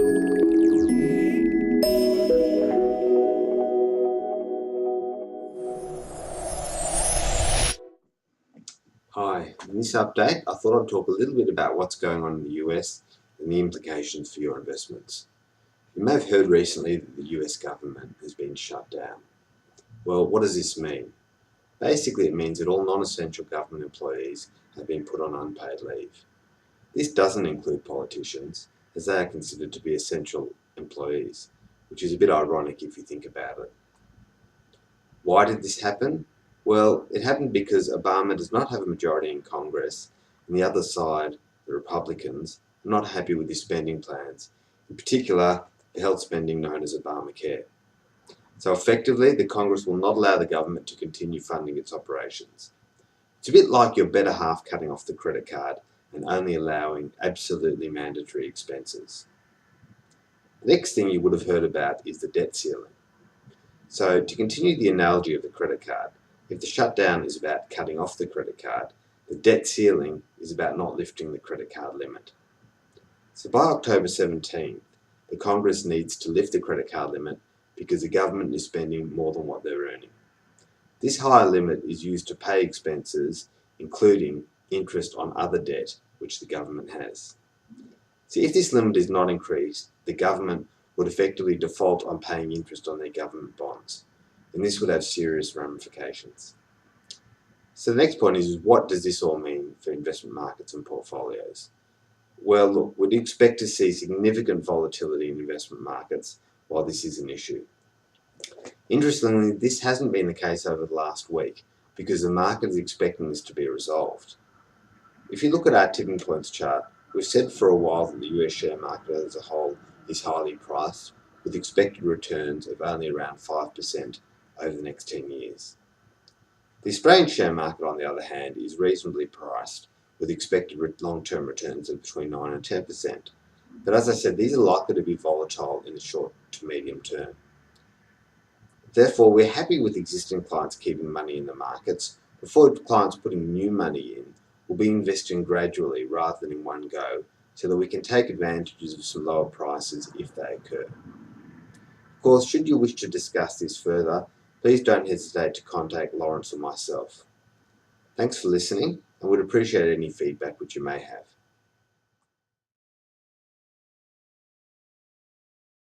Hi, in this update I thought I'd talk a little bit about what's going on in the US and the implications for your investments. You may have heard recently that the US government has been shut down. Well, what does this mean? Basically it means that all non-essential government employees have been put on unpaid leave. This doesn't include politicians, as they are considered to be essential employees, which is a bit ironic if you think about it. Why did this happen? Well, it happened because Obama does not have a majority in Congress, and the other side, the Republicans, are not happy with his spending plans, in particular the health spending known as Obamacare. So effectively, the Congress will not allow the government to continue funding its operations. It's a bit like your better half cutting off the credit card and only allowing absolutely mandatory expenses. The next thing you would have heard about is the debt ceiling. So to continue the analogy of the credit card, if the shutdown is about cutting off the credit card, the debt ceiling is about not lifting the credit card limit. So by October 17th, the Congress needs to lift the credit card limit because the government is spending more than what they're earning. This higher limit is used to pay expenses, including interest on other debt which the government has. So if this limit is not increased, the government would effectively default on paying interest on their government bonds, and this would have serious ramifications. So the next point is, what does this all mean for investment markets and portfolios? Well, look, we'd expect to see significant volatility in investment markets while this is an issue. Interestingly, this hasn't been the case over the last week because the market is expecting this to be resolved. If you look at our tipping points chart, we've said for a while that the US share market as a whole is highly priced, with expected returns of only around 5% over the next 10 years. The Australian share market, on the other hand, is reasonably priced, with expected long-term returns of between 9 and 10%. But as I said, these are likely to be volatile in the short to medium term. Therefore, we're happy with existing clients keeping money in the markets. Before clients putting new money in, we'll be investing gradually rather than in one go, so that we can take advantages of some lower prices if they occur. Of course, should you wish to discuss this further, please don't hesitate to contact Lawrence or myself. Thanks for listening, and would appreciate any feedback which you may have.